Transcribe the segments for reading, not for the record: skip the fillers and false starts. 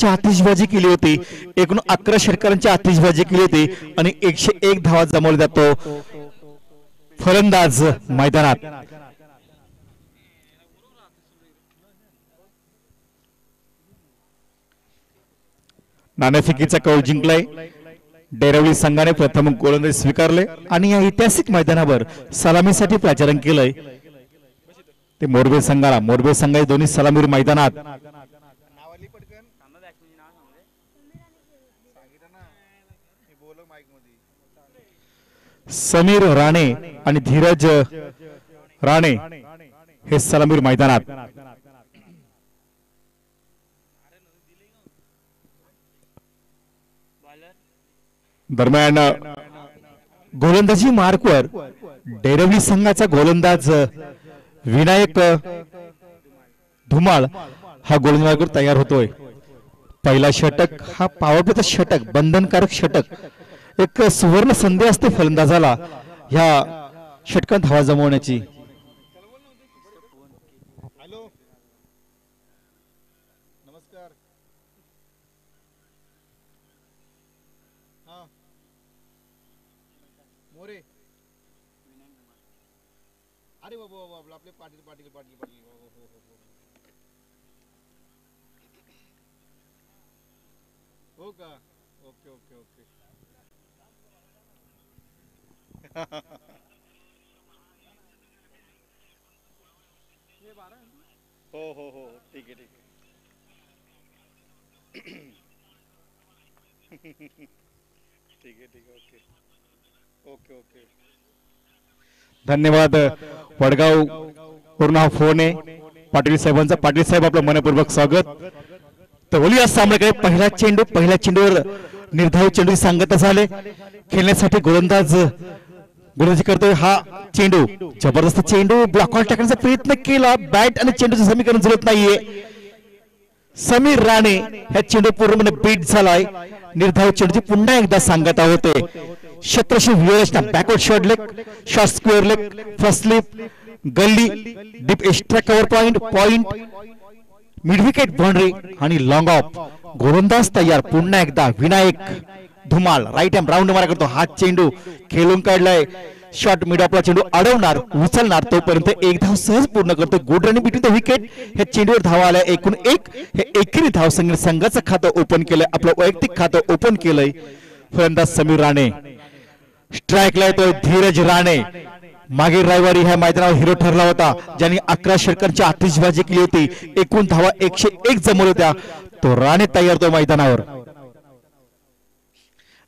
षटकांची आतिषबाजी केली होती, एकूण 11 षटकांची आतिषबाजी केली होती आणि 101 धावा जमवला जातो फलंदाज मैदानात। नाणेफेकीचा कौल जिंकलाय डेरवली संघाने, प्रथम गोलंदाजी स्वीकारले आणि या ऐतिहासिक मैदानावर सलामीसाठी प्राचारण केलंय ते मोरबे संघाला। मोरबे संघाचे दोन्ही सलामीवीर मैदानात। समीर राणे आणि धीरज राणे हे सलामीवीर मैदानात। दरम्यान गोलंदाजी मार्कवर डेरवली संघाचा गोलंदाज विनायक धुमाळ हा गोलंदाज मार्कवर तयार होतोय। पहिला षटक हा पॉवरप्लेचा षटक, बंधनकारक षटक, एक सुवर्ण संधी असते फलंदाजाला ह्या षटकात धावा जमवण्याची। अरे बाबा बाबा आपले पाटील पाटील पाटील पाटील हो का? ओके ओके ओके हो हो हो ठीक आहे ठीक आहे ठीक आहे ठीक आहे ओके ओके ओके धन्यवाद। वडगाव वरून हा फोन आहे पाटील साहेबांचा। पाटील साहेब आपलं मनपूर्वक स्वागत। तर बोलूया सामन्याकडे। पहिला चेंडूवर निर्धारित चेंडू सांगत झाले खेळण्यासाठी गोलंदाजी करतोय। हा चेंडू जबरदस्त चेंडू ब्लॉकआउट टाकण्याचा प्रयत्न केला, बॅट आणि चेंडूचं समीकरण जुळत नाहीये। समीर राणे ह्या चेंडू पूर्णपणे बीट झालाय। निर्धारित चेंडूची पुन्हा एकदा सांगता होते। शत्रशी रचना, backward short leg, short square leg, first slip, gully, deep extra cover point, mid wicket boundary आणि लॉंग ऑफ। गोलंदाज तयार पुन्हा एकदा Vinayak Dhumal right hand round मारा करतो। हा चेंडू खेळून काढलाय, शॉर्ट मिड ऑफला चेंडू अडवणार, उचलणार, तोपर्यंत एक धाव सहज पूर्ण करतो। Good running between the wicket. ह्या चेंडूवर धावा आल्या एकूण 1। हे एकेरी धाव संघाचं खातं ओपन केलंय, आपलं वैयक्तिक खातं ओपन केलंय फलंदाज समीर राणे। स्ट्राईकला येतोय धीरज राणे। मागील रविवारी ह्या मैदानावर हिरो ठरला होता, ज्यांनी 11 षटकांची आतिषबाजी केली होती, एकूण धावा 101 जमवल्या होत्या। तो राणे तयार तो मैदानावर।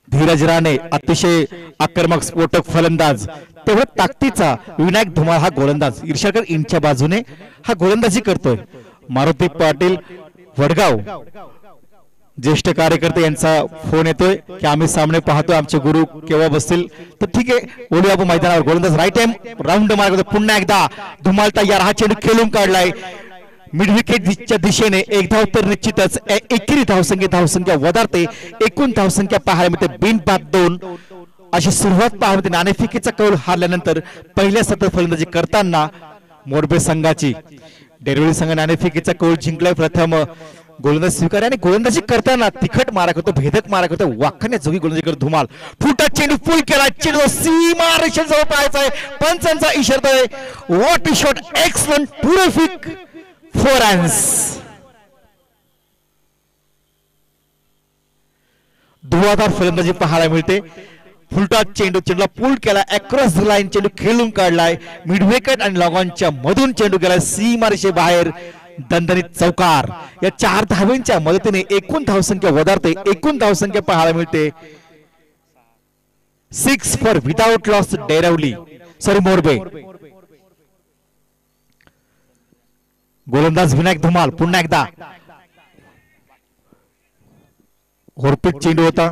धीरज राणे अतिशय आक्रमक स्फोटक फलंदाज, तेवढा ताकदीचा विनायक धुमाळ हा गोलंदाज ईर्षाकर इंच्या बाजूने हा गोलंदाजी करतोय। मारुती पाटील वडगाव ज्येष्ठ कार्यकर्ते यांचा फोन येतोय की आम्ही सामने पाहतोय, आमचे गुरु केव्हा बसतील। तर ठीक आहे, बोलूया आपण मैदानावर। गोलंदाज राईट हँड राऊंड मारतो पुन्हा एकदा धुमाळ तयार। हा चेंडू खेळून काढलाय मिड विकेटच्या दिशेने। एक धाव तर निश्चितच। एकेरी धावसंख्या वधारते, एकूण धावसंख्या पाहायला मिळते बिनबाद 2 अशी सुरुवात पाहायला मिळते। नाणेफेकीचा कौल हारल्यानंतर पहिल्या सतत फलंदाजी करताना मोरबे संघाची डेरवली संघ नाणेफेकीचा कौल जिंकलाय। प्रथम गोलंदाजी स्वीकारले आणि गोलंदाजी करताना तिखट मारा करतो, भेदक मारा करतो, वाखाने जोगी गोलंदाजी करतो धुमाल। फुटा चेंडू फुल केला, चेंडू सीमा रेषेजवळ पाहायचा आहे, पंचांचा इशारा आहे। What a shot, excellent, terrific 4 runs. धुवाधार फलंदाजी पाहायला मिळते। फुलटा चेंडूला पूल केला, अक्रॉस द लाईन चेंडू खेळून काढलाय, मिड विकेट आणि लॉंगॉनच्या मधून चेंडू गेला सीमा रेषे बाहेर, दणदणीत चौकार। या 4 धावांच्या मदतीने एकूण धावसंख्या वधारते, एकूण धावसंख्या पाहायला मिळते 6 फॉर विदाउट लॉस डेरवली मोरबे। गोलंदाज विनायक धुमाळ पुन्हा एकदा। होरपीट चेंडू होता,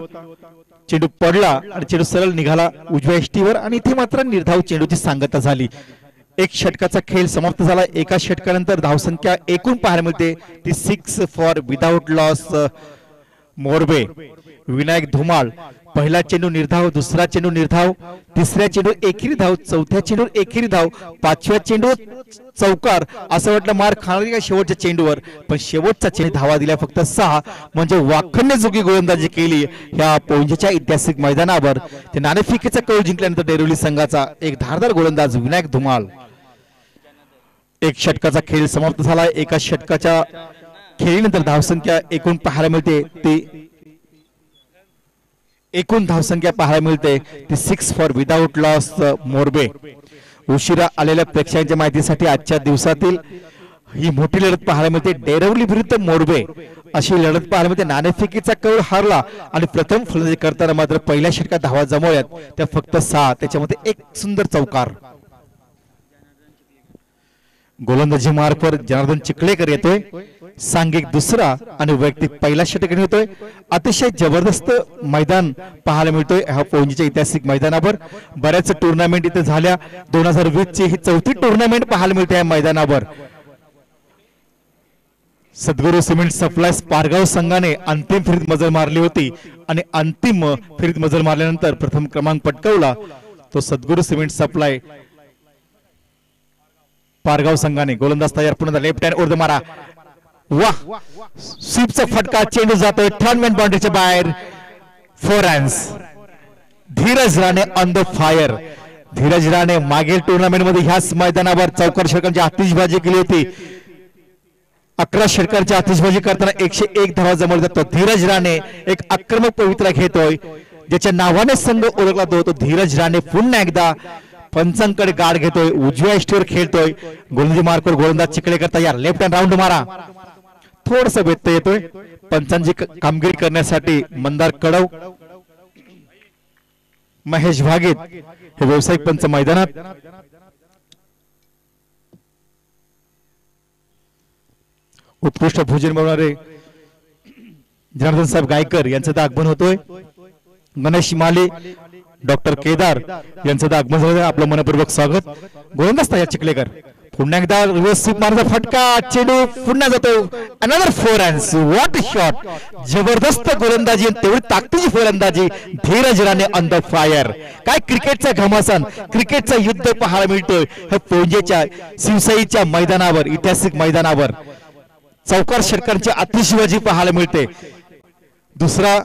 चेंडू पडला आणि चेंडू सरळ निघाला उजव्या एष्टीवर आणि इथे मात्र निर्धाव चेंडूची सांगता झाली। एक षटकाचा खेळ समाप्त झाला। एका षटकानंतर धावसंख्या एकूण पाहायला मिळते ती 6 for without loss Morbe. Vinayak Dhumal पहिला चेंडू निर्धाव, दुसरा चेंडू निर्धाव, तिसऱ्या चेंडू एकेरी धाव, चौथ्या चेंडू एकेरी धाव, पाचव्या चेंडू चौकार. असं वाटलं मार खाणार का शेवटच्या चेंडूवर, पण शेवटचा चेंडू धावा दिल्या फक्त 6. म्हणजे वाखण्यजोगी गोलंदाजी केली ह्या पोंजेच्या ऐतिहासिक मैदानावर. ते नाणेफेकीचा कौल जिंकल्यानंतर डेरिवली संघाचा एक धारदार गोलंदाज विनायक धुमाळ. एक षटकाचा खेळ समाप्त झाला. एका षटकाच्या खेळीनंतर धावसंख्या एकूण पाहायला मिळते ती 6 फॉर विदाउट लॉस मोरबे. उशिरा आलेल्या प्रेक्षकांच्या माहितीसाठी आजच्या दिवसातील ही मोठी लढत पाहायला मिळते. डेरवली विरुद्ध मोरबे अशी लढत पाहायला मिळते. नाणेफेकीचा कौल हारला आणि प्रथम फलंदाजी करताना मात्र पहिल्या षटकात धावा जमवल्यात त्या फक्त 6. त्याच्यामध्ये एक सुंदर चौकार. गोलंदाजी मार्कवर जनार्दन चिखलेकर येतोय. सांघिक दुसरा आणि वैयक्तिक पहिला षटक होतोय. अतिशय जबरदस्त मैदान पाहायला मिळतोय ह्या पोंजीच्या ऐतिहासिक मैदानावर. बऱ्याच टुर्नामेंट इथे झाल्या. 2020 ची ही 4थी टुर्नामेंट पाहायला मिळते या मैदानावर. सद्गुरू सिमेंट सप्लायर्स पारगाव संघाने अंतिम फेरीत मजल मारली होती आणि अंतिम फेरीत मजल मारल्यानंतर प्रथम क्रमांक पटकावला तो सद्गुरू सिमेंट सप्लाय पारगाव संघाने. गोलंदाज तयार, पुन्हा लेफ्ट हँड उर्द मारा. वाह, स्वीपचा फटका, चेंडू जातोय टर्नमेंट बाउंड्रीच्या बाहेर. 4 runs. Dheeraj Rane on the fire. Dheeraj Rane मागील टुर्नामेंट मध्ये ह्याच मैदानावर चौकार षटकांची आतिषबाजी केली होती. 11 षटकांची आतिषबाजी करताना 101 धावा जमवल्या जातो. धीरज राणे एक आक्रमक पवित्रा घेतोय. ज्याच्या नावाने संघ ओळखला तो धीरज राणे पुन्हा एकदा पंचांकडे गाड घेतोय. उजव्या इष्टीवर खेळतोय. गोलंदाजी मार्कवर गोलंदाज चिखलेकर तयार. लेफ्ट हँड राऊंड मारा. थोडस व्यत्यय येतोय पंचांची कामगिरी करण्यासाठी. मंदार कडव, महेश भागीत हे व्यावसायिक पंच मैदानात. उत्कृष्ट भोजन मिळवणारे जनार्दन साहेब गायकर यांचं आगमन होतोय. गणेश माले, डॉक्टर केदार यांचं आगमन झालं. आपलं मनपूर्वक स्वागत. गोलंदाज तयार चिखलेकर. पुन्हा एकदा रिव्हर्स स्वीप मारण्याचा फटका, चेंडू पुन्हा जातो. Another 4 runs. What shot. जबरदस्त गोलंदाजी, तेवढी ताकदीची फलंदाजी. Dheeraj Rane on the fire. काय क्रिकेटचा घमासान, क्रिकेटचा युद्ध पाहायला मिळतोय ह्या पोंजेच्या शिवसाईच्या मैदानावर, ऐतिहासिक मैदानावर. चौकार षटकांची आतिषबाजी पाहायला मिळते. दुसरा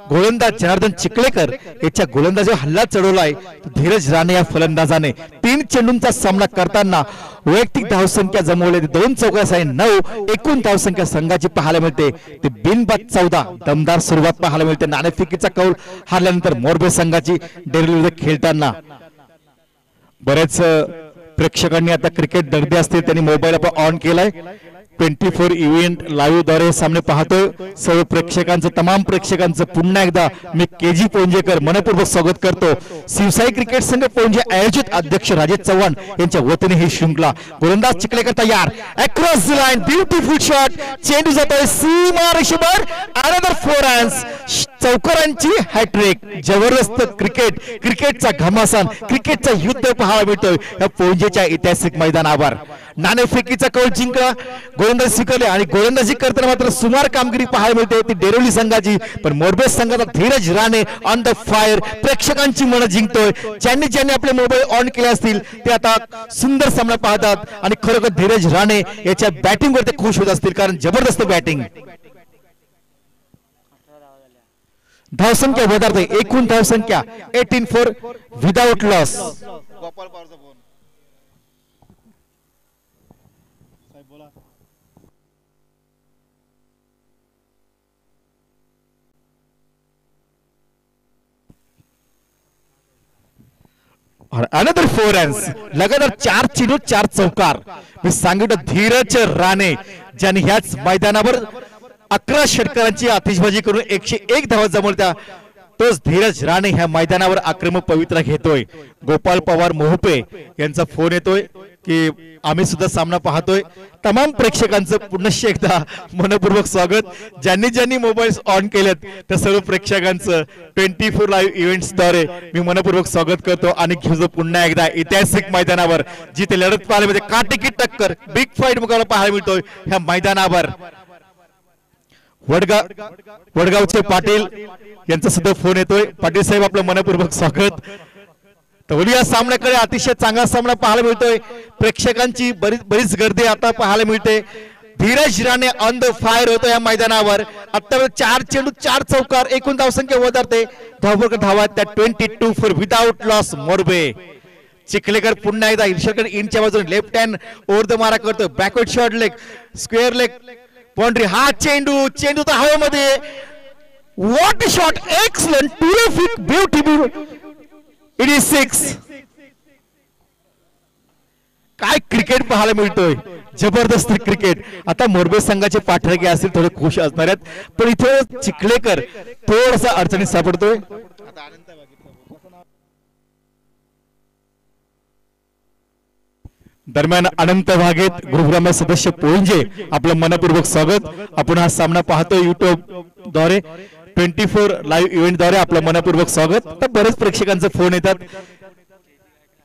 गोलंदाज जनार्दन चिखलेकर याच्या गोलंदाजीवर हल्ला चढवलाय धीरज राणे या फलंदाजाने. 3 चेंडूंचा सामना करताना वैयक्तिक धावसंख्या जमवली 2 चौकासाठी 9. एकूण धावसंख्या संघाची पाहायला मिळते ते बिनबाद 14. दमदार सुरुवात पाहायला मिळते. नाणेफेकीचा कौल हारल्यानंतर मोरबे संघाची डेरिवली खेळताना बरेच प्रेक्षकांनी आता क्रिकेट दर्दी असतील त्यांनी मोबाईल आपण ऑन केलाय. 24 इव्हेंट लाईव्ह द्वारे सामने पाहतोय. सर्व प्रेक्षकांचं, तमाम प्रेक्षकांचं पुन्हा एकदा मी केजी पोंजेकर मनपूर्वक स्वागत करतो. शिवसाई क्रिकेट संघ पोंजे आयोजित अध्यक्ष राजेश चव्हाण यांच्या वतीने ही शृंखला. गोलंदाज चिखलेकर तयार. Across the line, beautiful shot. चेंडू जातोय सीमा रेषेवर. Another 4 runs. चौकारांची हॅट्रिक. जबरदस्त क्रिकेट, क्रिकेटचा घमासान, क्रिकेटचा युद्ध पाहायला मिळतोय या पोंजेच्या ऐतिहासिक मैदानावर. नाणेफेकीचा कौल जिंकला, गोलंदाजी स्वीकारले आणि गोलंदाजी करताना मात्र सुमार कामगिरी पाहायला मिळते ती डेरिवली संघाची. पण मोरबे संघाचा Dheeraj Rane on the fire प्रेक्षकांची मनं जिंकतोय. ज्यांनी ज्यांनी आपले मोबाईल ऑन केले असतील ते आता सुंदर सामना पाहतात आणि खरोखर धीरज राणे याच्या बॅटिंगवर ते खुश होत असतील, कारण जबरदस्त बॅटिंग. धावसंख्या वधारते. एकूण धावसंख्या 18 फॉर विदाउट लॉस. गोपाल पवारचा फोन. Another 4 runs. लगातार 4 चेंडू 4 चौकार. मी सांगितलं धीरज राणे ज्यांनी ह्याच मैदानावर 11 षटकारांची आतिषबाजी करून 101 धावा जमवल्या तोच धीरज राणे ह्या मैदानावर आक्रमक पवित्रा घेतोय. गोपाल पवार मोहपे यांचा फोन येतोय की आम्ही सुद्धा सामना पाहतोय. तमाम प्रेक्षकांचं पुनश्च एकदा मनपूर्वक स्वागत. ज्यांनी ज्यांनी मोबाईल ऑन केलेत त्या सर्व प्रेक्षकांचं 24 लाईव्ह इव्हेंट्स द्वारे मी मनपूर्वक स्वागत करतो आणि घेतो पुन्हा एकदा ऐतिहासिक मैदानावर जिथे लढत पाहायला मिळते. काटेकी टक्कर, बिग फाईट मुकाबला पाहायला मिळतोय ह्या मैदानावर. वडगावचे पाटील यांचा सुद्धा फोन येतोय. पाटील साहेब आपलं मनपूर्वक स्वागत. तर या सामन्याकडे अतिशय चांगला सामना पाहायला मिळतोय. प्रेक्षकांची बरीच गर्दी आता पाहायला मिळते. Dheeraj Rane on the fire होतो या मैदानावर. आतापर्यंत 4 चेंडू 4 चौकार, एकूण धावसंख्या वधारते. धावा त्या 22 for without loss. Morbe Chikhalekar पुन्हा एकदा इर्षाकडे इनच्या बाजूने लेफ्ट हँड ओव्हर द मारा करतो. Backward shot leg, square leg, boundary. हा चेंडू तर हवेमध्ये. What shot, excellent, terrific, beautiful. It is 6. काय क्रिकेट पाहायला मिळतोय, जबरदस्त क्रिकेट. आता मोरबे संघाचे पाठराखी असतील थोडे खुश असणार आहेत, पण इथे चिखलेकर थोडासा अडचणीत सापडतोय. दरम्यान अनंत वाघेत गृहग्राम्य सदस्य पोंजे आपलं मनपूर्वक स्वागत. आपण हा सामना पाहतोय युट्यूब द्वारे, 24 लाईव्ह इव्हेंट द्वारे आपलं मनपूर्वक स्वागत. तर बरेच प्रेक्षकांचे फोन येतात.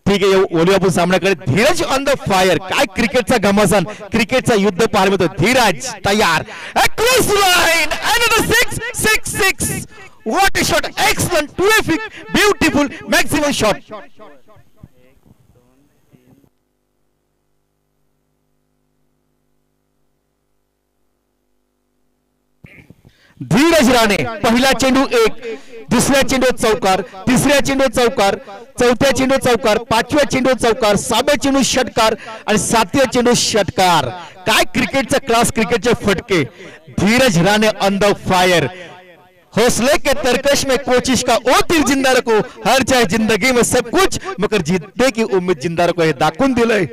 ठीक आहे, बोलू आपण सामन्याकडे. Dhiraj on the fire. काय क्रिकेटचा घमासान, क्रिकेटचा युद्ध पाहायला मिळतो. धीरज तयार. Across line, another 6. What a shot, excellent, terrific, beautiful, maximum shot. Dhiraj Rane पहिला चेंडू 1, दुसऱ्या चेंडू चौकार, तिसऱ्या चेंडू चौकार, चौथ्या चेंडू चौकार, पाचव्या चेंडू चौकार, 6व्या चेंडू षटकार आणि 7व्या चेंडू षटकार. काय क्रिकेटचा क्लास, क्रिकेटचे फटके. Dheeraj Rane on the fire. हौसले के तरकश में कोशिश का ओ दिल जिंदा रखो, हर चाहे जिंदगी में सब कुछ मगर जीतने की उम्मीद जिंदा रखो. हे दाखवून दिलंय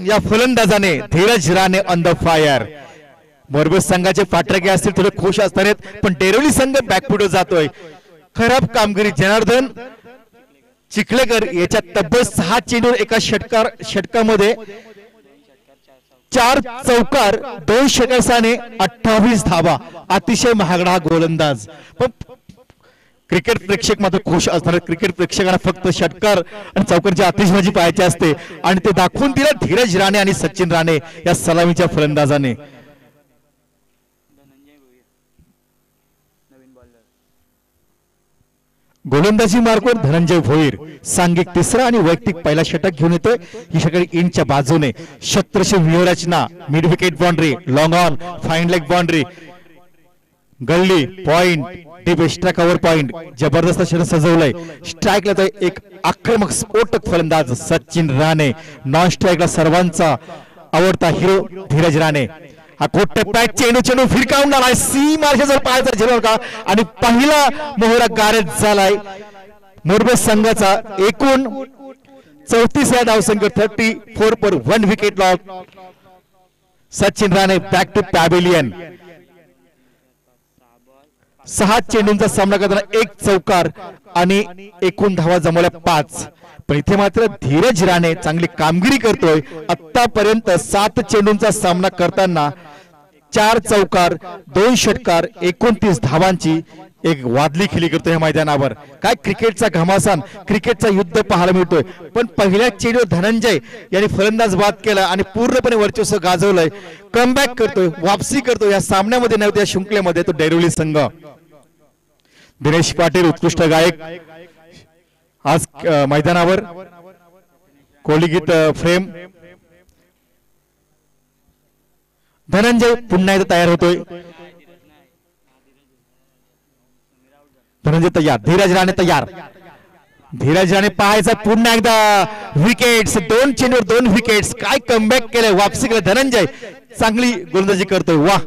या फलंदाजाने. Dhiraj Rane on the fire. Morbe संघाचे पाठराखी असतील थोडे खुश असणार, पण डेरवली संघ बॅकफुट जातोय. खराब कामगिरी. जनार्दन चिखलेकर याच्या तब्बल 6 चेंडू एका षटकामध्ये 4 चौकार, 2 षटकाने 28 धावा. अतिशय महागडा गोलंदाज. पण क्रिकेट प्रेक्षक मात्र खुश असणार. क्रिकेट प्रेक्षकांना फक्त षटकार आणि चौकांची आतिषबाजी पाहायची असते, आणि ते दाखवून दिलं धीरज राणे आणि सचिन राणे या सलामीच्या फलंदाजाने. गोलंदाजी मार्गवर धनंजय भोईर सांघिक तिसरा आणि वैयक्तिक पहिला षटक घेऊन येतोय. ही षटक इनच्या बाजूने. शत्रशी व्यूहरचना, mid wicket boundary, long on, fine leg boundary, gully point, deep extra cover point. जबरदस्त षटक सजवलंय. स्ट्राईकला तर एक आक्रमक स्फोटक फलंदाज सचिन राणे. नॉन स्ट्राईकला सर्वांचा आवडता हिरो धीरज राणे. हा कोटपॅच चेंडू फिरकावून आलाय. सी मार्शाचा पायाचा झेलवर का, आणि पहिला मोहरा गारद झालाय मोरबे संघाचा. एकूण 34 धावसंख्या, 34 पर 1 wicket loss. Sachin Rane back to pavilion. 6 चेंडूंचा सामना करताना 1 चौकार आणि एकूण धावा जमवल्या 5. पण इथे मात्र धीरज राणे चांगली कामगिरी करतोय. आतापर्यंत 7 चेंडूंचा सामना करताना 4 चौकार, 2 षटकार, 29 धावांची एक वादली खेळी करतोय या मैदानावर. काय क्रिकेटचा घमासान, क्रिकेटचा युद्ध पाहायला मिळतोय. पण पहिल्या चेंडूवर धनंजय यांनी फलंदाज बाद केला आणि पूर्णपणे वर्चस्व गाजवलंय. कमबॅक करतोय, वापसी करतोय. या सामन्यामध्ये नव्हत्या शृंखलेमध्ये तो डेरवली संघ. दिनेश पाटील उत्कृष्ट गायक आज मैदानावर. कोळीगीत फ्रेम. धनंजय पुन्हा एकदा तयार होतोय. धनंजय तयार, धीरज राणे तयार. धीरज राणे पाहायचा पुन्हा एकदा. विकेट्स, 2 चेंडूवर 2 विकेट्स. काय कमबॅक केलंय, वापसी केलं धनंजय. चांगली गोलंदाजी करतोय. वाह,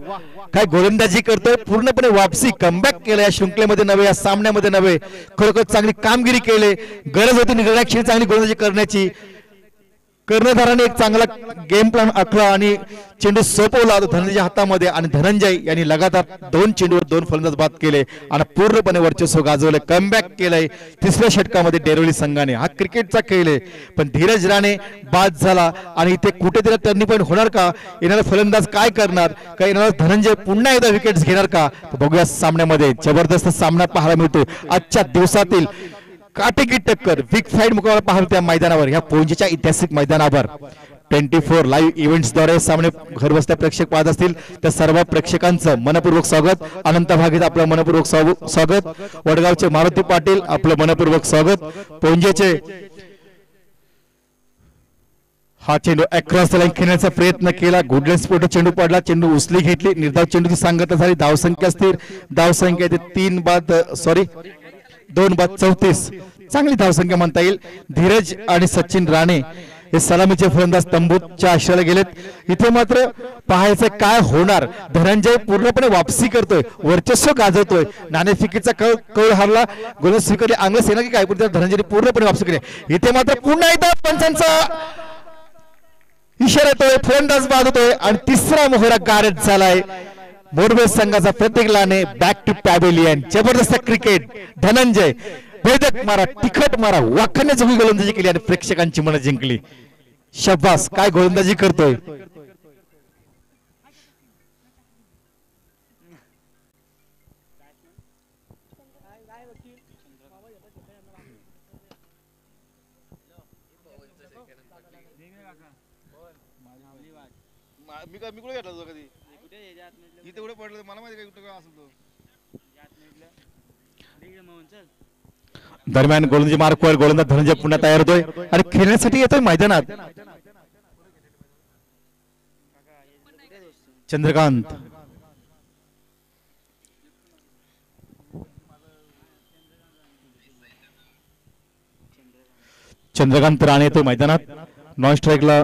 काय गोलंदाजी करतोय. पूर्णपणे वापसी, कमबॅक केलं या शृंखलेमध्ये नव्हे, या सामन्यामध्ये नव्हे. खरोखर चांगली कामगिरी केली. गरज होती निर्णायक क्षणी चांगली गोलंदाजी करण्याची. कर्णधाराने एक चांगला गेम प्लॅन आखला आणि चेंडू सोपवला धनंजयच्या हातामध्ये, आणि धनंजय यांनी लगातार 2 चेंडूवर 2 फलंदाज बाद केले आणि पूर्णपणे वर्चस्व गाजवले. कमबॅक केलंय 3ऱ्या षटकामध्ये डेरवली संघाने. हा क्रिकेटचा खेळ आहे. पण धीरज राणे बाद झाला आणि इथे कुठेतरी टर्निंग पॉईंट होणार का? येणारा फलंदाज काय करणार? का येणारा धनंजय पुन्हा एकदा विकेट्स घेणार का? बघूया सामन्यामध्ये. जबरदस्त सामना पाहायला मिळतो. आजच्या दिवसातील काटेकी टक्कर, बिग फाईट मुकाबला पाहायला त्या मैदानावर, या पोंजेच्या ऐतिहासिक मैदानावर. 24 लाईव्ह इव्हेंट्सद्वारे सामने घरबसल्या प्रेक्षक पाहत असतील त्या सर्व प्रेक्षकांचं मनपूर्वक स्वागत. अनंत भागीत आपलं मनपूर्वक स्वागत. वडगावचे मारुती पाटील आपलं मनपूर्वक स्वागत. पोंजेचे हा चेंडू अक्रॉस द लाईन खेळण्याचा प्रयत्न केला. गुडलेन स्पोर्ट चेंडू पडला, चेंडू उचली घेतली, निर्धाव चेंडूची सांगता झाली. धावसंख्या स्थिर, धावसंख्या 2 बाद 34. चांगली धावसंख्या म्हणता येईल. धीरज आणि सचिन राणे हे सलामीचे फलंदाज तंबूच्या आश्रयाला गेलेत. इथे मात्र पाहायचं काय होणार. धनंजय पूर्णपणे वापसी करतोय, वर्चस्व गाजवतोय. नाणेफेकीचा कौल हारला, गोल स्वीकारले आंग्ल सेना की काय, पण धनंजयने पूर्णपणे वापसी केली. इथे मात्र पुन्हा एकदा पंचांचा इशारा येतोय, फलंदाज बाद होतोय आणि तिसरा मोहरा गारद झालाय. मोरबे संघाचा प्रत्येक लाने बॅक टू पॅव्हिलियन. जबरदस्त क्रिकेट. धनंजय भेदक मारा, तिखट मारा, वाखाने जोगी गोलंदाजी केली आणि प्रेक्षकांची मनं जिंकली. शाबास, काय गोलंदाजी करतोय. मी कुठे घेतला होता कधी इथे कुठे पडलं मला माहिती काय कुठे असं तो. दरम्यान गोलंदाजी मार्कवर गोलंदाज धनंजय पुन्हा तयार होतोय आणि खेळण्यासाठी येतोय मैदानात. चंद्रकांत राणे येतोय मैदानात. नॉन स्ट्राईकला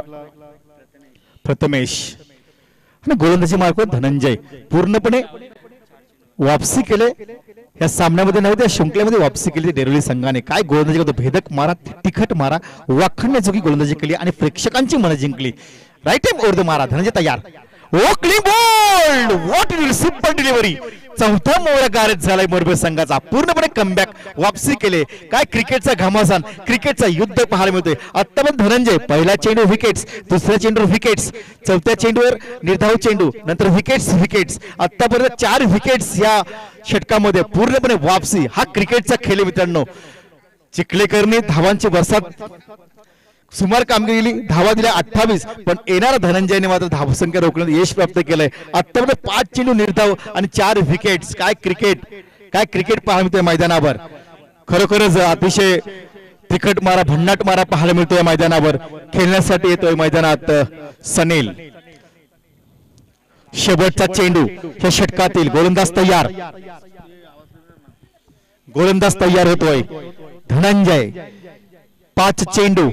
प्रथमेश आणि गोलंदाजी मार्कवर धनंजय. पूर्णपणे वापसी केले या सामन्यामध्ये नव्हते, या शृंखलेमध्ये वापसी केली डेरोली संघाने. काय गोलंदाजी करतो, भेदक मारा, तिखट मारा, वाखाणण्याजोगी गोलंदाजी केली आणि प्रेक्षकांची मनं जिंकली. राईट टाइम ओव्हर द मारा. धनंजय तयार. ओकली बोल्ड, व्हॉट सिंपल डिलिव्हरी. चौथा मोहरा गारद झालाय मोरबे संघाचा. पूर्णपणे कमबॅक, वापसी केले. काय क्रिकेटचा घमासान, क्रिकेटचा युद्ध पाहायला मिळतोय. आता पण धनंजय पहिला चेंडू विकेट्स, दुसऱ्या चेंडू विकेट्स, चौथ्या चेंडूवर निर्धाव चेंडू, नंतर विकेट्स. आतापर्यंत 4 विकेट्स या षटकामध्ये. पूर्णपणे वापसी. हा क्रिकेटचा खेळ मित्रांनो. चिखलेकरने धावांची बरसात सुमार कामगिरी केली, धावा दिल्या 28, पण येणारा धनंजयने मात्र धावसंख्या रोखण्यात यश प्राप्त केलंय. आतापर्यंत 5 चेंडू निर्धाव आणि 4 विकेट्स. काय क्रिकेट पाहायला मिळतोय मैदानावर. खरोखरच अतिशय तिखट मारा, भन्नाट मारा पाहायला मिळतोय मैदानावर. खेळण्यासाठी येतोय मैदानात सनील. शेवटचा चेंडू या षटकातील. गोलंदाज तयार होतोय. धनंजय 5 चेंडू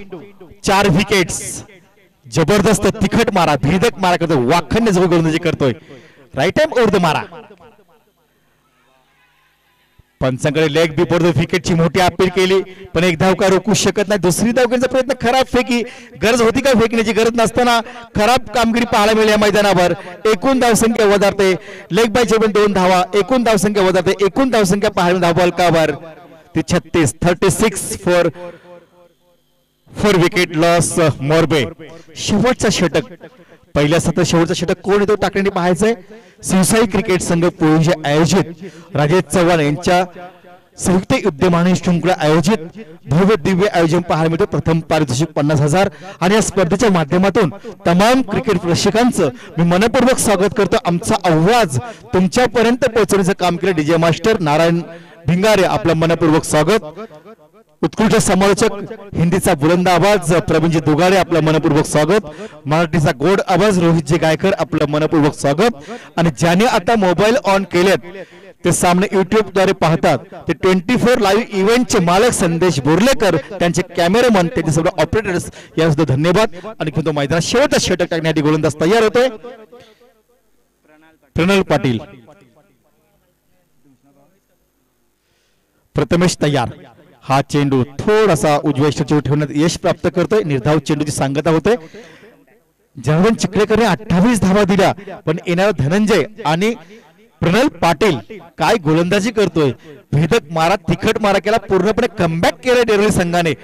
4 विकेट्स. जबरदस्त तिखट मारा, भेदक मारा करतोय, वाखाणणे जोगी गोलंदाजी करतोय. राईट टाइम ओव्हर द मारा. पंचांकडे लेग बिफोर द विकेटची मोठी अपील केली, पण एक धाव का रोखू शकत नाही. दुसरी धाव घेण्याचा प्रयत्न, खराब फेकी. गरज होती का फेकण्याची? गरज नसताना खराब कामगिरी पाहायला मिळाली या मैदानावर. एकूण धावसंख्या वधारते. लेग बाय 2 धावा, एकूण धावसंख्या वधारते. एकूण धावसंख्या पाहायला धाव बॉलकावर ती 36 फॉर विकेट लॉस मोरबे. शेवटचा षटक, पहिल्या सत्र शेवटचा षटक कोण येतो टाकण्याने पाहायचंय. शिवसाई क्रिकेट संघ पुणे आयोजित राजेश चव्हाण यांच्या संयुक्त विद्यमाने शृंखला आयोजित भव्य दिव्य आयोजन पाहायला मिळतं. प्रथम पारितोषिक 50,000 आणि या स्पर्धेच्या माध्यमातून तमाम क्रिकेट प्रेक्षकांचं मी मनपूर्वक स्वागत करतो. आमचा आवाज तुमच्यापर्यंत पोहोचवण्याचं काम केलं डीजे मास्टर नारायण भिंगारे. आपलं मनपूर्वक स्वागत. उत्कृष्ट समालोचक, हिंदीचा बुलंद आवाज प्रवीणजी दुगाडे, आपलं मनपूर्वक स्वागत. मराठीचा गोड आवाज रोहितजी गायकर, आपलं मनपूर्वक स्वागत. आणि ज्याने आता मोबाईल ऑन केलेत ते सामने युट्यूब द्वारे पाहतात ते 24 लाईव्ह इव्हेंटचे मालक संदेश बोर्लेकर, त्यांचे कॅमेरामन, त्यांचे सर्व ऑपरेटर्स यांना सुद्धा धन्यवाद. आणि तो मैदानात शेवटचा षटक टाकण्यासाठी गोलंदाज तयार होतोय. प्रणल पाटील. प्रथमेश तयार. हा चेंडू थोडासा उजव्या षटकावर ठेवण्यात यश प्राप्त करतोय. निर्धाव चेंडूची सांगता होते. जर्मन चिखलेकरने 28 धावा दिल्या, पण येणारा धनंजय आणि प्रणल पाटील काय गोलंदाजी करतोय. भेदक मारा, तिखट मारा केला, पूर्णपणे कमबॅक केलं डेरोली संघाने.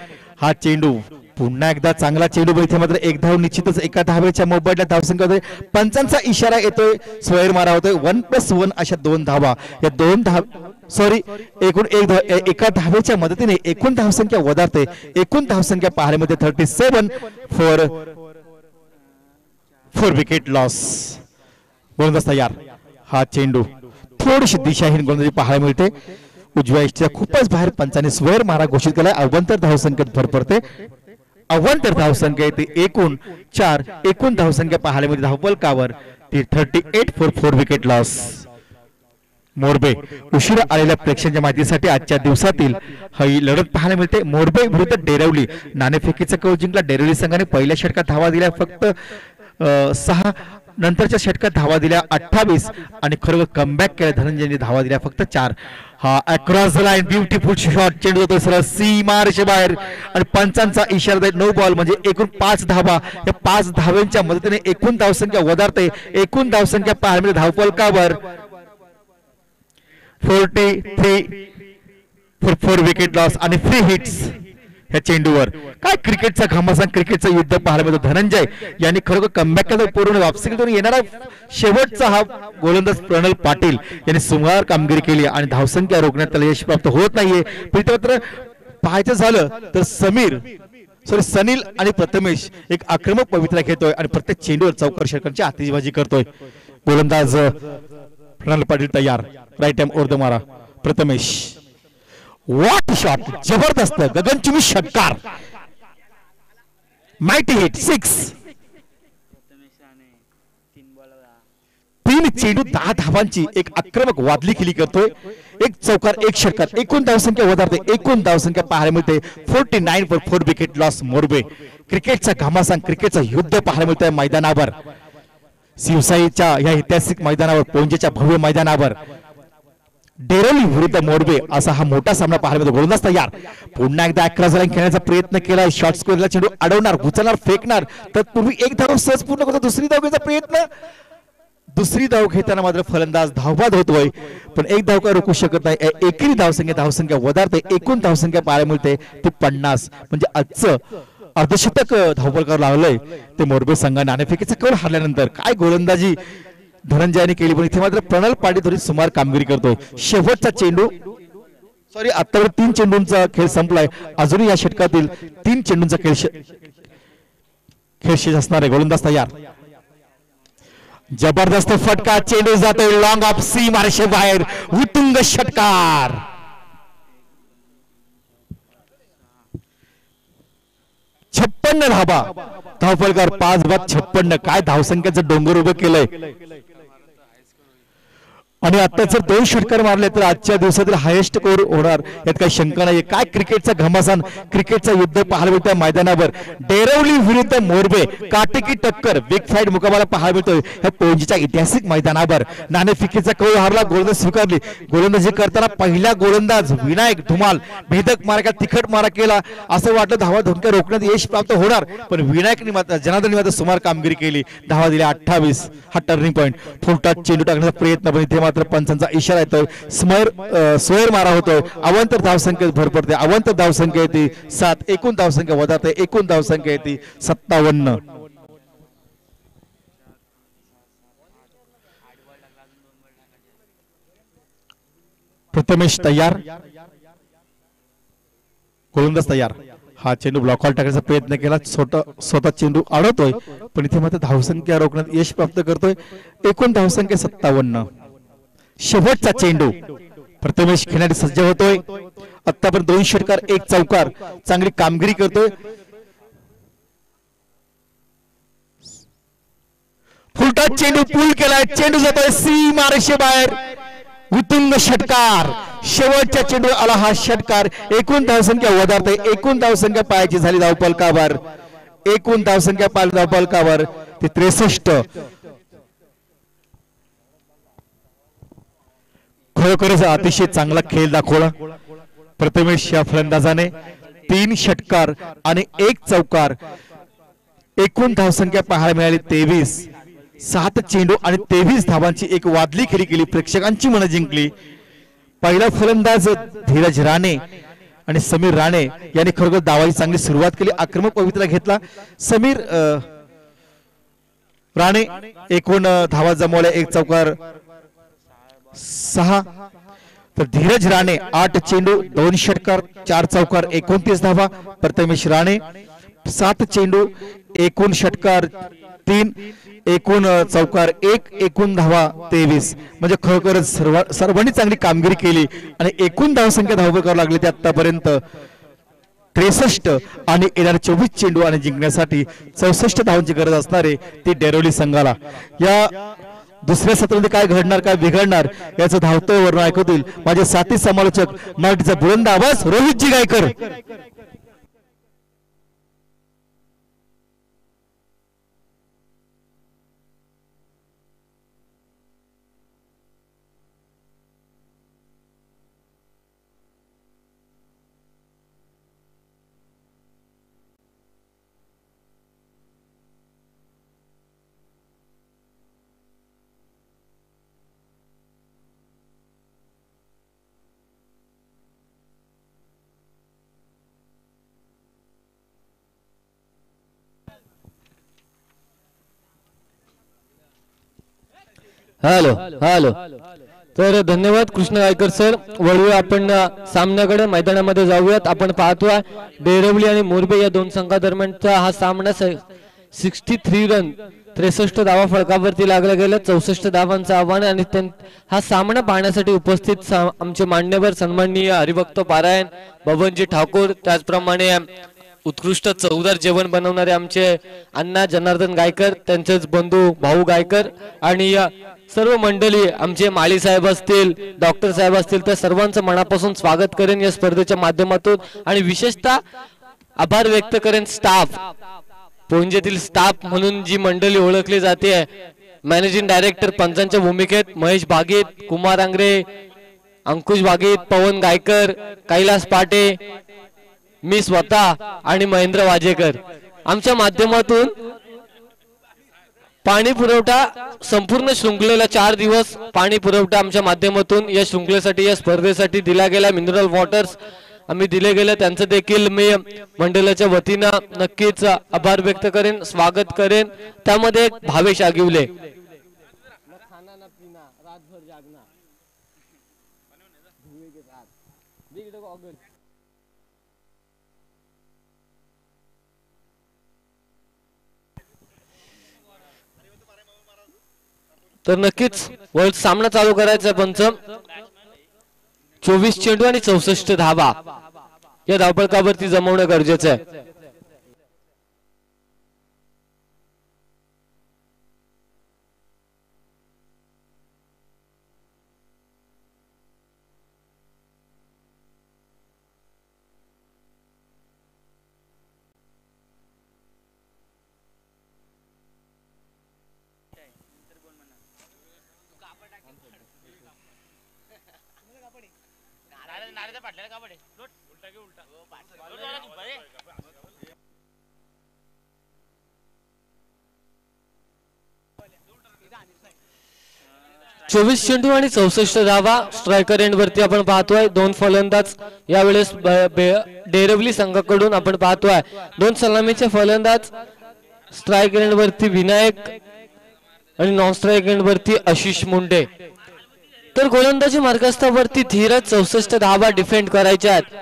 हा चेंडू पुन्हा एकदा चांगला चेंडू. इथे मात्र एक धाव निश्चितच. एका धावेच्या मोबाईलला धावसंख्या होतोय. पंचांचा इशारा येतोय, स्वैर मारा होतोय. 1+1 अशा 2 धावा. या 2 धाव एकूण एका धावेच्या मदतीने एकूण धावसंख्या वधारते. एकूण धावसंख्या पाहायला मिळते 37 फॉर 4 विकेट लॉस. गोलंदाज तयार. हा चेंडू थोडीशी दिशाहीन गोलंदाजी पाहायला मिळते. उजव्या इष्टीच्या खूपच बाहेर पंचाने स्वर मारा घोषित केलाय. अवंतर धावसंख्येत भर पडते. अवंतर धावसंख्या येते एकूण 4. एकूण धावसंख्या पाहायला मिळते धावफलकावर ती 38 फॉर 4 विकेट लॉस. मोरबे उशिरा आलेल्या प्रेक्षकांच्या माहितीसाठी आजच्या दिवसातील ही लढत पाहायला मिळते. मोरबे विरुद्ध डेरवली. नाणेफेकीचा कौल जिंकला डेरवली संघाने. पहिल्या षटकात धावा दिल्या फक्त 6. नंतरच्या षटकात धावा दिल्या 28 आणि खरोखर कमबॅक केला धनंजयने. धावा दिल्या फक्त 4. हा across the line beautiful shot. चेंडू जातो सरळ सीमारेषे बाहेर आणि पंचांचा इशारा देत 9 बॉल म्हणजे एकूण 5 धावा. या 5 धाव्यांच्या मदतीने एकूण धावसंख्या वधारते. एकूण धावसंख्या पाहायला मिळते धावफलकावर 43 फॉर 4 विकेट लॉस आणि 3 हिट्स. या चेंडूवर काय क्रिकेटचा घमासान क्रिकेटचं युद्ध पाहायला मिळतं. धनंजय यांनी खरोखर कमबॅक केलं. पूर्ण वापसी करून येणारा शेवटचा हा गोलंदाज प्रणल पाटील यांनी सुमार कामगिरी केली आणि धावसंख्या रोखण्यात त्याला यश प्राप्त होत नाहीये. मात्र पाहायचं झालं तर सनील आणि प्रथमेश एक आक्रमक पवित्रा घेतोय आणि प्रत्येक चेंडूवर चौकार षटकांची आतिषबाजी करतोय. गोलंदाज प्रणल पाटील तयार. राईट हँड ओर द मारा. Prathamesh what shot. जबरदस्त गगनचुंबी षटकार. Mighty hit 6. 3 चेंडू 10 धावांची एक आक्रमक वादली खेळी करतोय. एक चौकार एक षटकार. एकूण धावसंख्या वधारते. एकूण धावसंख्या पाहायला मिळते 49 फॉर 4 विकेट लॉस. मोरबे क्रिकेटचा घमासान क्रिकेटचं युद्ध पाहायला मिळतंय मैदानावर. शिवसाईच्या या ऐतिहासिक मैदानावर पोंजेच्या भव्य मैदानावर डेरवली विरुद्ध मोरबे असा हा मोठा सामना पाहायला मिळतो. गोलंदाज तयार. पुन्हा एकदा अक्रॉस लाईन खेळण्याचा प्रयत्न केला. शॉर्ट स्कोअरला चेंडू अडवणार उचलणार फेकणार. तत्पूर्वी एक धाव सहज पूर्ण करतो. दुसरी धाव घेण्याचा प्रयत्न. दुसरी धाव घेताना मात्र फलंदाज धावबाद होतोय पण एक धाव काय रोखू शकत नाही. एकेरी धावसंख्या वधारते. एकूण धावसंख्या पाहायला मिळते ती 50 म्हणजे आजचं अर्धशतक धावफलकावर लावलंय ते मोरबे संघाने. नाणेफेकीचा कौल हारल्यानंतर काय गोलंदाजी धनंजयाने केली पण इथे मात्र प्रणल पाटील थोडी सुमार कामगिरी करतोय. शेवटचा चेंडू आतावर 3 चेंडूंचा खेळ संपलाय. अजूनही या षटकातील 3 चेंडूंचा खेळ शेष असणार आहे. गोलंदाज तयार. जबरदस्त फटका. चेंडू जातोय लॉंग ऑफ सीमारेषे बाहेर. उत्तुंग षटकार. छप्पन्न धावा. धावफलकावर 5 बाद 56. काय धावसंख्येचं डोंगर उभं केलंय आणि आता जर 2 षटकार मारले तर आजच्या दिवसातील हायेस्ट स्कोर होणार यात काही शंका नाही. काय क्रिकेटचा घमासान क्रिकेटचा युद्ध पाहायला मिळतोय मैदानावर. डेरवली विरुद्ध मोरबे काटेकी टक्कर बिग फाईट मुकाबला पाहायला मिळतोय या पोंजीच्या ऐतिहासिक मैदानावर. नाणेफेकीचा कौल हारला. गोलंदाज स्वीकारली. गोलंदाजी करताना पहिला गोलंदाज विनायक धुमाल भेदक मारा केला. तिखट मारा केला. असं वाटलं धावा धोक्या रोखण्यात यश प्राप्त होणार पण विनायकने मात्र जनार्दनने मात्र सुमार कामगिरी केली. धावा दिल्या 28. हा टर्निंग पॉईंट. फुलटात चेंडू टाकण्याचा प्रयत्न पण इथे मात्र पंचांचा इशारा येतोय. स्वर मारा होतोय. अवंतर धावसंख्येत भर पडते. अवंतर धावसंख्या येते 7. एकूण धावसंख्या वधारते. एकूण धावसंख्या येते 57. प्रथमेश तयार. गोलंदाज तयार. हा चेंडू ब्लॉकआउट टाकण्याचा प्रयत्न केला. स्वतः चेंडू अडवतोय पण इथे मात्र धावसंख्या रोखण्यात यश प्राप्त करतोय. एकूण धावसंख्या 57. शेवटचा चेंडू. प्रथमेश खेळण्यासाठी सज्ज होतोय. आतापर्यंत 2 षटकार 1 चौकार. चांगली कामगिरी करतोय. फुलटॉस चेंडू पूल केलाय. चेंडू जातोय सीमारेषे बाहेर. उत्तुंग षटकार. शेवटच्या चेंडू आला हा षटकार. एकूण धावसंख्या वधारते. एकूण धावसंख्या पाहायची झाली धावफलकावर. एकूण धावसंख्या पाहिली धावफलकावर ते 63. खरोखरच अतिशय चांगला खेळ दाखवला प्रथमेश या फलंदाजाने. 3 षटकार आणि 1 चौकार. एकूण धावसंख्या पाहायला मिळाली 23. 7 चेंडू आणि 23 धावांची एक वादली खेळी केली. प्रेक्षकांची मनं जिंकली. पहिला फलंदाज धीरज राणे आणि समीर राणे यांनी खरोखर धावाची चांगली सुरुवात केली. आक्रमक पवित्रा घेतला. समीर राणे एकूण धावा जमवल्या 1 चौकार 6. तर धीरज राणे 8 चेंडू 2 षटकार 4 चौकार 29 धावा. प्रथमेश राणे 7 चेंडू एकूण षटकार 3 एकूण चौकार 1, एकूण धावा 23. म्हणजे खरोखरच सर्वांनी चांगली कामगिरी केली आणि एकूण धावसंख्या धावा करावी लागली ते आतापर्यंत 63 आणि येणारे 24 चेंडू आणि जिंकण्यासाठी 64 धावांची गरज असणारे ती डेरोली संघाला. या दुसऱ्या सत्रामध्ये काय घडणार काय बिघडणार याचं धावतं वर्णन ऐकवतील माझे साथी समालोचक मराठीचा बुलंद आवाज रोहितजी गायकर. Hello hello. तर धन्यवाद कृष्ण गायकर सर. वळूया आपण सामन्याकडे, मैदानामध्ये जाऊयात. आपण पाहतोय डेरवली आणि मोरबे या दोन संघादरम्यानचा हा सामना 63 रन 63 धावा फळकावरती लागला गेला. 64 धावांचं आव्हान आणि हा सामना पाहण्यासाठी उपस्थित आमचे मान्यवर सन्माननीय हरिभक्त पारायण बबनजी ठाकूर, त्याचप्रमाणे उत्कृष्ट चवदार जेवण बनवणारे आमचे अण्णा जनार्दन गायकर, त्यांचेच बंधू भाऊ गायकर आणि सर्व मंडळी, आमचे माळी साहेब असतील, डॉक्टर साहेब असतील, त्या सर्वांचं मनापासून स्वागत करेन या स्पर्धेच्या माध्यमातून. आणि विशेषतः आभार व्यक्त करेन स्टाफ, पोंजेतील स्टाफ म्हणून जी मंडळी ओळखली जाते, मॅनेजिंग डायरेक्टर पंचांच्या भूमिकेत महेश भागीत, कुमार आंग्रे, अंकुश भागीत, पवन गायकर, कैलास पाटे, मी स्वतः आणि महेंद्र वाजेकर. आमच्या माध्यमातून पाणी पुरवठा संपूर्ण शृंखलेला 4 दिवस पाणी पुरवठा आमच्या माध्यमातून या शृंखलेसाठी, या स्पर्धेसाठी दिला गेला. मिनरल वॉटर्स आम्ही दिले गेले, त्यांचं देखील मी मंडळाच्या वतीनं नक्कीच आभार व्यक्त करेन, स्वागत करेन. त्यामध्ये भावेश आगिवले, तर नक्कीच वर्ल्ड सामना चालू करायचा. पंच 24 चेंडू आणि 64 धावा या धावफलकावरती जमवणं गरजेचं आहे. चोवीस चेंडू आणि 64 धावा स्ट्रायकर एंड वरती आपण पाहतोय. 2 फलंदाज यावेळेस डेरवली संघाकडून आपण पाहतोय. 2 सलामीचे फलंदाज स्ट्रायक एंड वरती विनायक आणि नॉन स्ट्राइक एंड वरती आशिष मुंडे. तर गोलंदाजी मार्गस्थावरती धीरज 64 धावा डिफेंड करायच्या आहेत.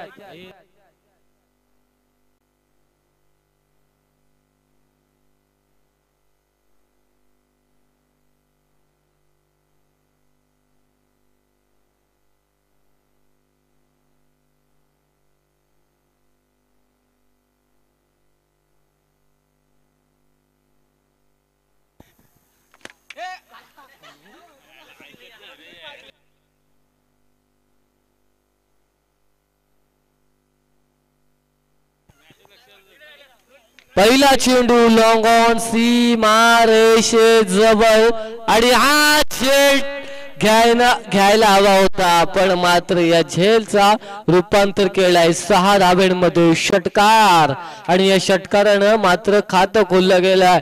पहिला चेंडू लॉंग ऑन सीमा रेषे जवळ आणि हा झेल घ्यायला हवा होता, पण मात्र या झेलचा रूपांतर केलाय 6 धाब्यांमध्ये षटकार आणि या षटकारानं मात्र खातं खोललं गेलंय.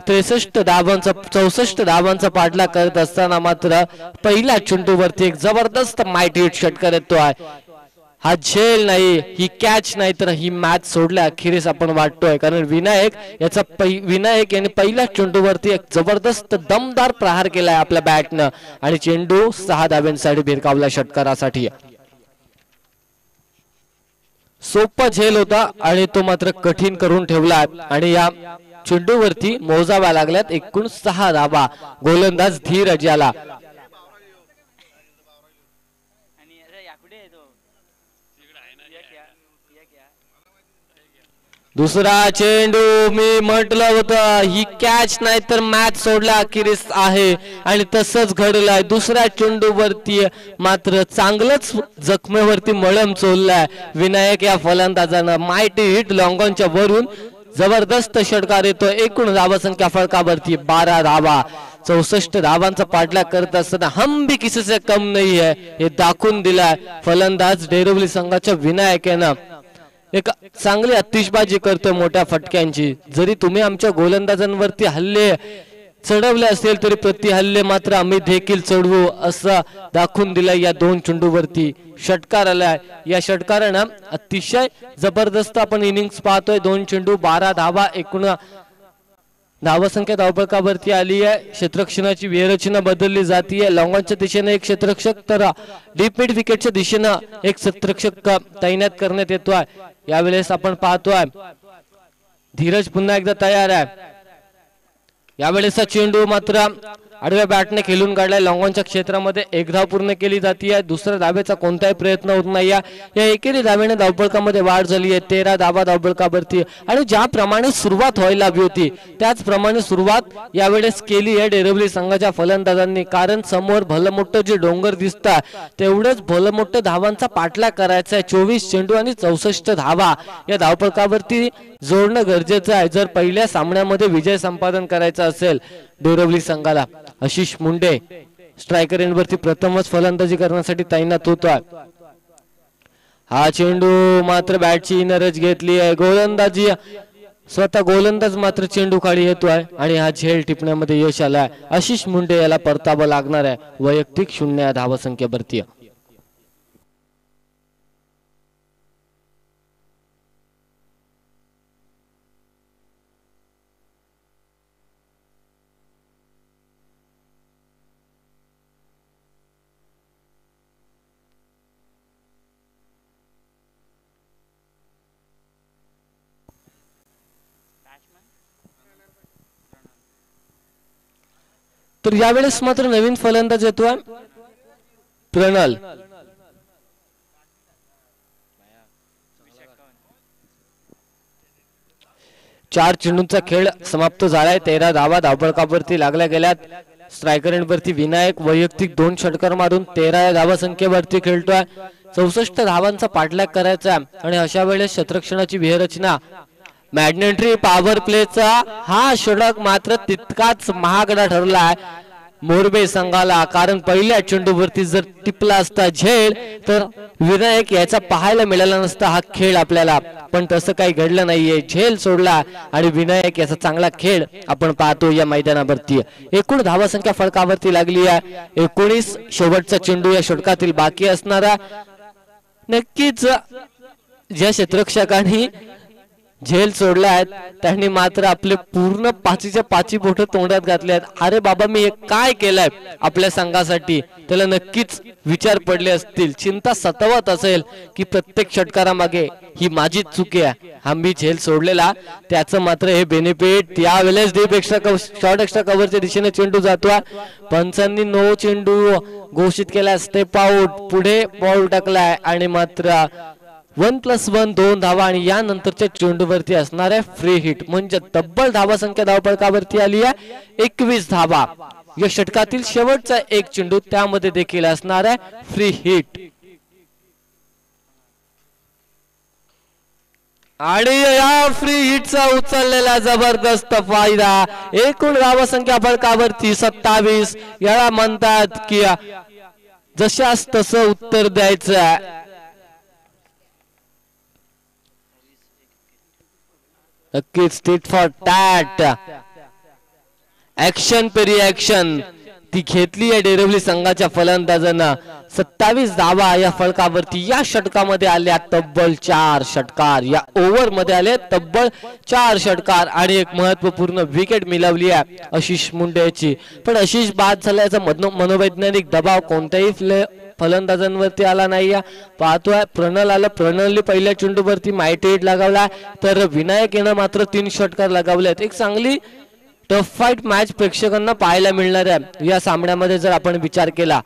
63 धावांचा 64 धावांचा पाठलाग करत असताना मात्र पहिल्या चेंडूवरती एक जबरदस्त माइट हिट षटकार येतोय. हा झेल नाही, ही कॅच नाही, तर ही मॅच सोडल्या अखेरीस आपण वाटतोय. कारण विनायक याने पहिल्या चेंडूवरती एक जबरदस्त दमदार प्रहार केलाय आपल्या बॅटनं आणि चेंडू 6 धाब्यांसाठी भिरकावला षटकारासाठी. सोपा झेल होता आणि तो मात्र कठीण करून ठेवला आणि या चेंडूवरती मोजाव्या लागल्यात एकूण 6 धावा गोलंदाज धीरज याला दुसरा चेंडू मी म्हटलं होतं ही कॅच नाही तर मॅच सोडला अखेरीस आहे आणि तसंच घडलंय दुसऱ्या चेंडूवरती मात्र चांगलंच जखमेवरती मळम चोललाय विनायक या फलंदाजानं मायटी हिट लॉंगॉनच्या वरून जबरदस्त षटकार येतो एकूण धावसंख्या फलकावरती 12 धावा 64 धावांचा पाठलाग करत असताना हम भी किसी से कम नहीं है हे दाखवून दिलाय फलंदाज डेरवली संघाच्या विनायक यानं एक चांगली आतिषबाजी करतोय मोठ्या फटक्यांची जरी तुम्ही आमच्या गोलंदाजांवरती हल्ले चढवले असेल तरी प्रति हल्ले मात्र आम्ही देखील चढवू असं दाखवून दिलाय या 2 चेंडूवरती षटकार आलाय या षटकारानं अतिशय जबरदस्त आपण इनिंग्स पाहतोय 2 चेंडू 12 धावा एकूण धावसंख्या धावफलकावरती आली आहे क्षेत्ररक्षणाची व्यरचना बदलली जातीये लॉंगॉनच्या दिशेने एक क्षेत्ररक्षक तर डीप मिड विकेटच्या दिशेने एक क्षेत्ररक्षक तैनात करण्यात येतोय यावेळेस आपण पाहतोय धीरज पुन्हा एकदा तयार आहे यावेळेसचा चेंडू मात्र आडव्या बॅटने खेळून काढलाय लॉंगॉनच्या क्षेत्रामध्ये एक धाव पूर्ण केली जाते दुसऱ्या धावेचा कोणताही प्रयत्न होत नाही या एकेरी धावेने धावफलकामध्ये वाढ झाली आहे 13 धावा धावफलकावरती आणि ज्याप्रमाणे सुरुवात व्हायला हवी होती त्याचप्रमाणे सुरुवात यावेळेस केली आहे डेरवली संघाच्या फलंदाजांनी कारण समोर भलं मोठं जे डोंगर दिसतं तेवढंच भलं मोठं धावांचा पाठलाग करायचा आहे 24 चेंडू आणि 64 धावा या धावफलकावरती जोडणं गरजेचं आहे जर पहिल्या सामन्यामध्ये विजय संपादन करायचा असेल डेरवली संघाला आशिष मुंडे स्ट्रायकर एंडवरती प्रथमच फलंदाजी करण्यासाठी तैनात होतोय हा चेंडू मात्र बॅटची इनरज घेतली आहे गोलंदाजी स्वतः गोलंदाज मात्र चेंडू खाली येतोय आणि हा झेल टिपण्यामध्ये यश आलाय आशिष मुंडे याला परतावं लागणार आहे वैयक्तिक 0 धावसंख्येवरती तर यावेळेस मात्र नवीन फलंदाज येतोय प्रणल 4 चेंडूंचा खेळ समाप्त झालाय 13 धावा धावफलकावरती लागल्या गेल्यात स्ट्रायकर एंडवरती विनायक वैयक्तिक 2 षटकार मारून 13 धावा संख्येवरती खेळतोय 64 धावांचा पाठलाग करायचा आणि अशा वेळेस क्षेत्ररक्षणाची व्यरचना मॅग्नेटरी पॉवर प्लेचा हा षटक मात्र तितकाच महागडा ठरलाय मोरबे संघाला कारण पहिल्या चेंडूवरती जर टिपला असता झेल तर विनायक याचा पाहायला मिळाला नसता हा खेळ आपल्याला पण तसं काही घडलं नाहीये झेल सोडला आणि विनायक याचा चांगला खेळ आपण पाहतो या मैदानावरती एकूण धावसंख्या फलकावरती लागली आहे 19 शेवटचा चेंडू या षटकातील बाकी असणारा नक्कीच ज्या क्षेत्ररक्षकांनी झेल सोडला आहेत त्यांनी मात्र आपले पूर्ण 5च्या 5 बोट तोंडात घातले आहेत अरे बाबा मी काय केलंय आपल्या संघासाठी त्याला नक्कीच विचार पडले असतील चिंता सतावत असेल की प्रत्येक षटकारामागे ही माझी चूक आहे हा मी झेल सोडलेला त्याचं मात्र हे बेनिफिट यावेळेस डीप एक्स्ट्रा शॉर्ट एक्स्ट्रा कव्हरच्या दिशेने चेंडू जातोय पंचांनी नो चेंडू घोषित केला स्टेप आउट पुढे बॉल टाकलाय आणि मात्र 1+1 2 धावा आणि यानंतरच्या चेंडूवरती असणार आहे फ्री हिट म्हणजे तब्बल धावा संख्या धावफलकावरती आली आहे 21 धावा या षटकातील शेवटचा एक चेंडू त्यामध्ये देखील असणार आहे फ्री हिट आणि या फ्री हिटचा उचललेला जबरदस्त फायदा एकूण धावा संख्या फलकावरती 27 याला म्हणतात की जशास तसं उत्तर द्यायचं नक्कीच tit for tat action pay reaction ती घेतली आहे डेरवली संघाच्या फलंदाजांना 27 धावा या फलकावरती या षटकामध्ये आल्या तब्बल 4 षटकार या ओव्हर मध्ये आले तब्बल 4 षटकार आणि एक महत्वपूर्ण विकेट मिळवली आहे आशिष मुंडे याची पण आशिष बाद झाल्याचा मनोवैज्ञानिक दबाव कोणत्याही फलंदाजांवरती आला नाही. पाहतोय प्रणल आला, प्रणलने पहिल्या चेंडूवरती माइटी हिट लगावला, तर विनायक यानं मात्र 3 षटकार लगावलेत. एक चांगली टफ फाईट मॅच प्रेक्षकांना पाहायला मिळणार आहे या सामन्यामध्ये जर आपण विचार केला.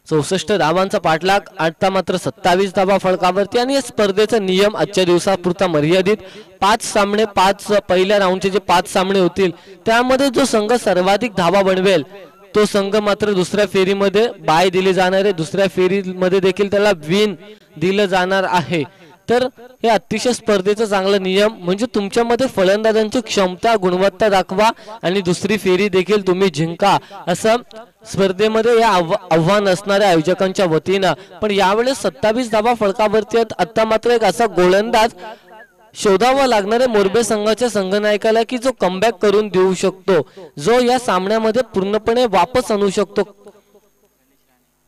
64 धावांचा पाठलाग, आता मात्र 27 धावा फलकावरती. आणि या स्पर्धेचा नियम आजच्या दिवसापुरता मर्यादित. 5 सामने, 5 पहिल्या राऊंडचे जे 5 सामने होतील त्यामध्ये जो संघ सर्वाधिक धावा बनवेल तो संघ मात्र दुसऱ्या फेरीमध्ये बाय दिली जाणार आहे. दुसऱ्या फेरीमध्ये देखील त्याला विन दिलं जाणार आहे. तर हे अतिशय स्पर्धेचा चांगला नियम, म्हणजे तुमच्यामध्ये फलंदाजांची क्षमता, गुणवत्ता दाखवा आणि दुसरी फेरी देखील तुम्ही जिंका, असं स्पर्धेमध्ये या आव्हान असणाऱ्या आयोजकांच्या वतीनं. पण यावेळेस 27 धावा फलकावरती आहेत. आता मात्र एक असा गोलंदाज शोधावा लागणार आहे मोरबे संघाच्या संघनायकाला की जो कमबॅक करून देऊ शकतो, जो या सामन्यामध्ये पूर्णपणे वापस आणू शकतो.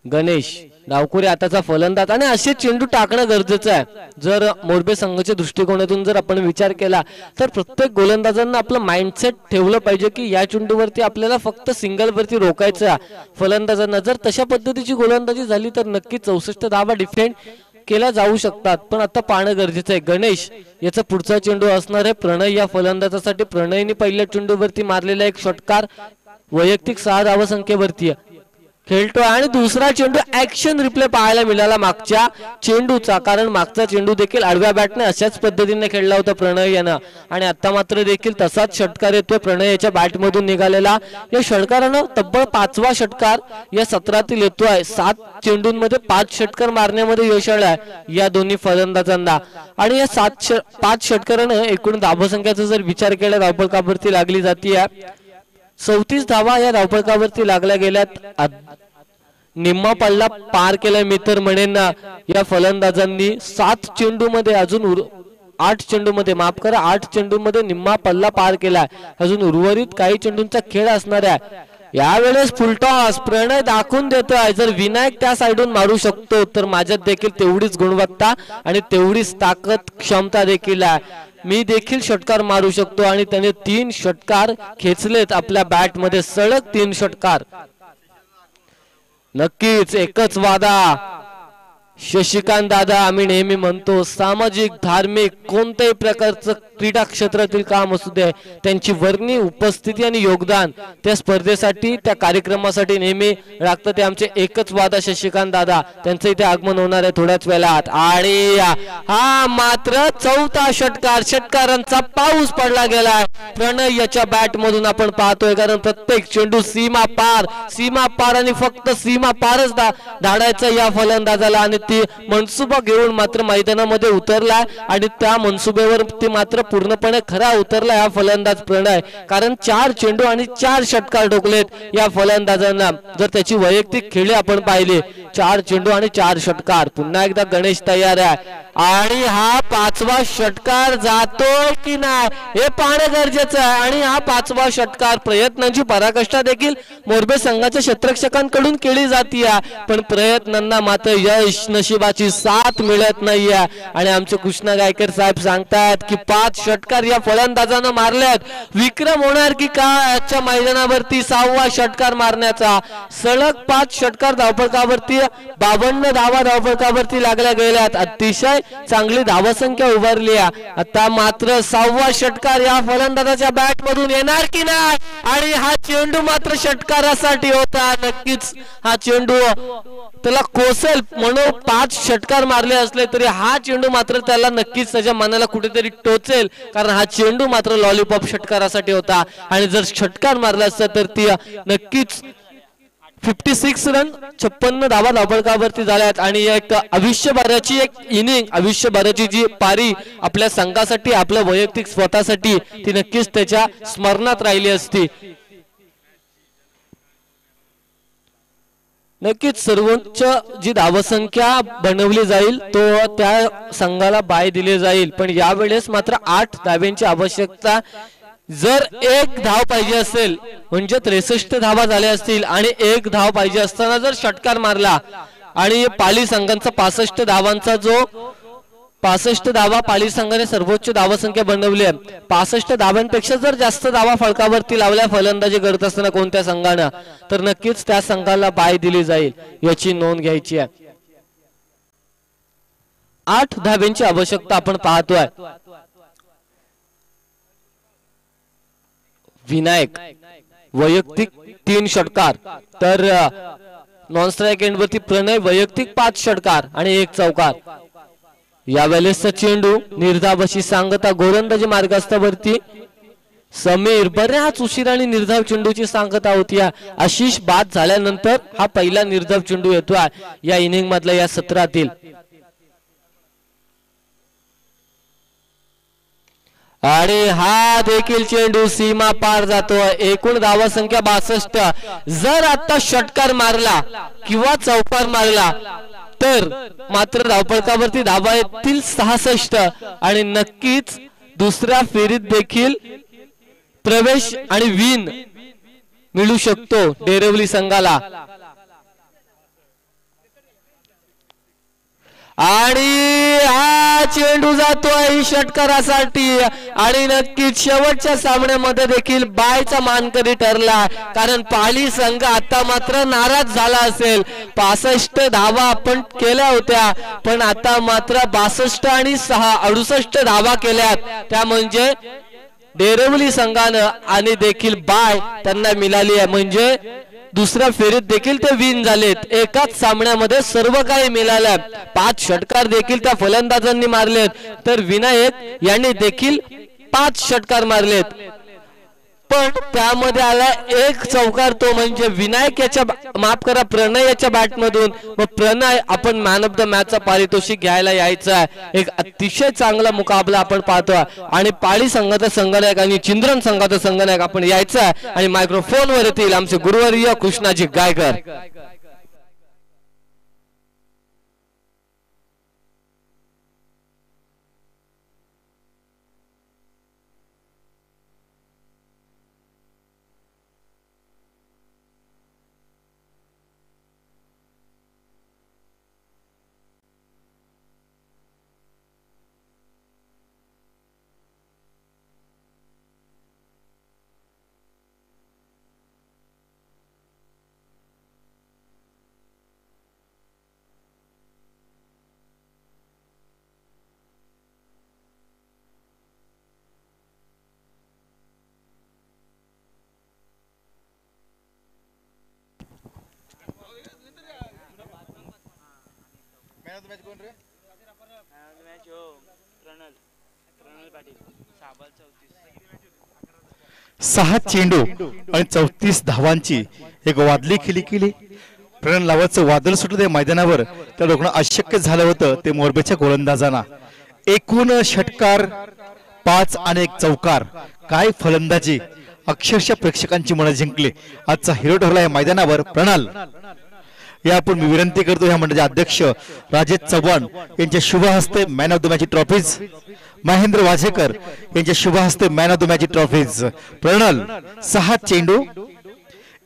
गणेश डावखुरे आताचा फलंदाज, आणि असे चेंडू टाकणं गरजेचं आहे. जर मोरबे संघाच्या दृष्टिकोनातून जर आपण विचार केला तर प्रत्येक गोलंदाजांना आपलं माइंडसेट ठेवलं पाहिजे की या चेंडूवरती आपल्याला फक्त सिंगल वरती रोखायचं आहे फलंदाजांना. जर तशा पद्धतीची गोलंदाजी झाली तर नक्की 64 धावा डिफेंड केल्या जाऊ शकतात. पण आता पाहणं गरजेचं आहे. गणेश याचा पुढचा चेंडू असणार आहे प्रणय या फलंदाजासाठी. प्रणयने पहिल्या चेंडूवरती मारलेला एक षटकार वैयक्तिक 6 धावा संख्येवरती खेळतोय. आणि दुसरा चेंडू ऍक्शन रिप्ले पाहायला मिळाला मागच्या चेंडूचा, कारण मागचा चेंडू देखील आडव्या बॅटने अशाच पद्धतीने खेळला होता प्रणय यानं. आणि आता मात्र देखील तसाच षटकार येतोय प्रणय याच्या बॅटमधून निघालेला. या षटकारानं तब्बल 5वा षटकार या सत्रातील येतोय. 7 चेंडूंमध्ये 5 षटकार मारण्यामध्ये यश आलंय या दोन्ही फलंदाजांना. आणि या 5 षटकारानं एकूण धावसंख्येचा जर विचार केला धावफलकावरती लागली जाते 34 धावा या धावफलकावरती लागल्या गेल्यात. निम्मा पल्ला पार केलाय मी तर म्हणेन या फलंदाजांनी. 7 चेंडूमध्ये अजून 8 चेंडूमध्ये माफ करा 8 चेंडूमध्ये निम्मा पल्ला पार केलाय. अजून उर्वरित काही चेंडूंचा खेळ असणार आहे. यावेळेस फुलटॉस प्रणय दाखवून देतोय जर विनायक त्या साइडून मारू शकतो तर माझ्यात देखील तेवढीच गुणवत्ता आणि तेवढीच ताकद क्षमता देखील आहे. मी देखील षटकार मारू शकतो. आणि त्याने 3 षटकार खेचलेत आपल्या बॅट मध्ये, सलग 3 षटकार. नक्कीच एकच वादा शशिकांत दादा, आम्ही नेहमी म्हणतो सामाजिक धार्मिक कोणत्याही प्रकारचं क्रीडा क्षेत्रातील काम असू दे त्यांची वर्णी उपस्थिती आणि योगदान त्या स्पर्धेसाठी त्या कार्यक्रमासाठी नेहमी राखतात. ते आमचे एकच वादा शशिकांत दादा, त्यांचं इथे आगमन होणार आहे थोड्याच वेळात. आणि हा मात्र 4था षटकार, षटकारांचा पाऊस पडला गेलाय प्रणय याच्या बॅट मधून आपण पाहतोय. कारण प्रत्येक चेंडू सीमा पार आणि फक्त सीमा पारच धाडायचा या फलंदाजाला. आणि ती मनसुबा घेऊन मात्र मैदानामध्ये उतरलाय आणि त्या मनसुबेवर ती मात्र पूर्णपणे खरा उतरला हा फलंदाज प्रणय. कारण 4 चेंडू आणि 4 षटकार ठोकलेत या फलंदाजांना. जर त्याची वैयक्तिक खेळी आपण पाहिली 4 चेंडू आणि 4 षटकार. पुन्हा एकदा गणेश तयार आहे आणि हा 5वा षटकार जातोय की नाही हे पाहणं गरजेचं आहे. आणि हा 5वा षटकार प्रयत्नांची पराकाष्ठा देखील मोरबे संघाच्या क्षेत्ररक्षकांकडून केली जाते पण प्रयत्नांना मात्र यश नशिबाची साथ मिळत नाहीये. आणि आमचे कृष्णा गायकर साहेब सांगतात की 5 षटकार या फलंदाजानं मारल्यात. विक्रम होणार की काय आजच्या मैदानावरती 6वा षटकार मारण्याचा. सलग 5 षटकार धावफलकावरती 52 धावा धावफलकावरती लागल्या गेल्यात. अतिशय चांगली धावसंख्या उभारली आहे. आता मात्र 6वा षटकार या फलंदाजाच्या बॅट मधून येणार की नाही. आणि हा चेंडू मात्र षटकारासाठी होता. नक्कीच हा चेंडू त्याला कोसेल म्हणून 5 षटकार मारले असले तरी हा चेंडू मात्र त्याला नक्कीच त्याच्या मनाला कुठेतरी टोचेल. कारण हा चेंडू मात्र लॉलीपॉप षटकारासाठी होता. आणि जर षटकार मारला असता तर ती नक्कीच 56 रन 56 धावा धावफलकावरती झाल्यात. आणि एक आयुष्यभराची एक इनिंग, आयुष्यभराची जी पारी आपल्या संघासाठी आपल्या वैयक्तिक स्वतःसाठी ती नक्कीच त्याच्या स्मरणात राहिली असती. नक्कीच सर्वोच्च जी धावसंख्या बनवली जाईल तो त्या संघाला बाय दिले जाईल. पण यावेळेस मात्र 8 धाव्यांची आवश्यकता. जर 1 धाव पाहिजे असेल म्हणजे 63 धावा झाल्या असतील आणि 1 धाव पाहिजे असताना जर षटकार मारला आणि पाली संघांचा 65 धावांचा जो 65 धावा पाली संघाने सर्वोच्च धावा संख्या बनवली आहे. 65 धावांपेक्षा जर जास्त धावा फलकावरती लावल्या फलंदाजी करत असताना कोणत्या संघानं तर नक्कीच त्या संघाला बाय दिली जाईल याची नोंद घ्यायची आहे. 8 धाब्यांची आवश्यकता आपण पाहतोय. विनायक वैयक्तिक 3 षटकार तर नॉन स्ट्राइक एंड वरती प्रणय वैयक्तिक 5 षटकार आणि 1 चौकार. यावेळेसचा चेंडू निर्धावाशी सांगता गोलंदाजी मार्गास्थावरती समीर बऱ्याच उशिराने निर्धाव चेंडूची सांगता होती. आशिष बाद झाल्यानंतर हा पहिला निर्धाव चेंडू येतोय या इनिंग मधल्या या सत्रातील. आणि हा देखील चेंडू सीमा पार जातोय. एकूण धावा संख्या 62. जर आता षटकार मारला किंवा चौकार मारला तर मात्र धावफलकावरती धावा येतील 66 आणि नक्कीच दुसऱ्या फेरीत देखील प्रवेश आणि विन मिळू शकतो डेरवली संघाला. आणि हा चेंडू जातोय षटकारासाठी आणि नक्कीच शेवटच्या सामन्यामध्ये देखील बायचा मानकरी ठरला कारण पाली संघ आता मात्र नाराज झाला असेल. 65 धावा आपण केल्या होत्या पण आता मात्र 62 आणि 6 68 धावा केल्यात. त्या म्हणजे डेरवली संघानं आणि देखील बाय त्यांना मिळाली आहे. म्हणजे दुसऱ्या फेरीत देखील ते विन झालेत. एकाच सामन्यामध्ये सर्व काही मिळालं. 5 षटकार देखील त्या फलंदाजांनी मारलेत तर विनायक यांनी देखील 5 षटकार मारलेत पण त्यामध्ये आला 1 चौकार तो म्हणजे विनायक याच्या माफ करा प्रणय याच्या बॅट मधून. मग प्रणय आपण मॅन ऑफ द मॅच चा पारितोषिक घ्यायला यायचं आहे. एक अतिशय चांगला मुकाबला आपण पाहतोय आणि पाली संघाचा संघनायक आणि चिंद्रन संघाचा संघनायक आपण यायचं आहे आणि मायक्रोफोन वर येतील आमचे गुरुवर्य Krishnaji Gaikar. Man of the match कोण रे? मॅच हो प्रणल पाटील 6 चेंडू आणि 34 धावांची एक वादळी खिली केली. प्रणल नावाचं वादळ सुटलं त्या मैदानावर त्या लोकांना अशक्य झालं होतं ते मोरबेच्या गोलंदाजांना. एकूण षटकार 5 आणि 1 चौकार. काय फलंदाजी अक्षरशः प्रेक्षकांची मनं जिंकली. आजचा हिरो ठरला या मैदानावर प्रणल. या आपण मी विनंती करतो ह्या मंडळाचे अध्यक्ष राजेश चव्हाण यांच्या शुभ हस्ते man of the match trophies, Mahendra Wazekar यांच्या शुभ हस्ते man of the match trophies. Pranal 6 चेंडू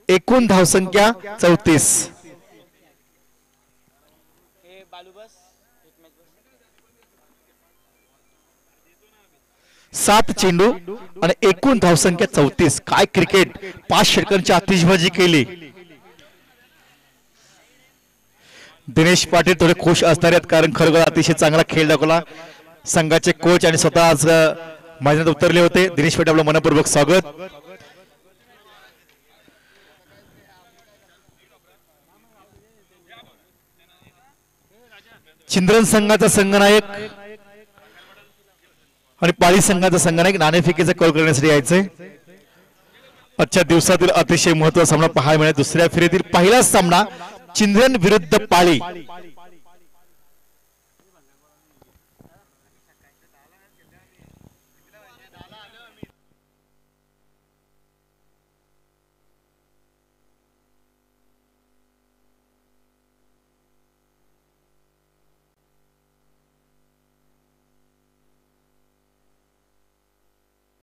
एकूण धावसंख्या 34. 7 चेंडू आणि एकूण धावसंख्या 34. काय क्रिकेट. 5 षटकांची आतिषबाजी केली. दिनेश पाटील थोडे खुश असणार आहेत कारण खरोखर अतिशय चांगला खेळ दाखवला. संघाचे कोच आणि स्वतः आज मैदानात उतरले होते. दिनेश पाटील आपलं मनपूर्वक स्वागत. चिंद्रन संघाचा संघनायक आणि पाली संघाचा संघनायक नाणेफेकीचा कौल करण्यासाठी यायचंय. आजच्या दिवसातील अतिशय महत्त्वाचा सामना पाहायला मिळाला. दुसऱ्या फेरीतील पहिला सामना चिंद्रन विरुद्ध पाली.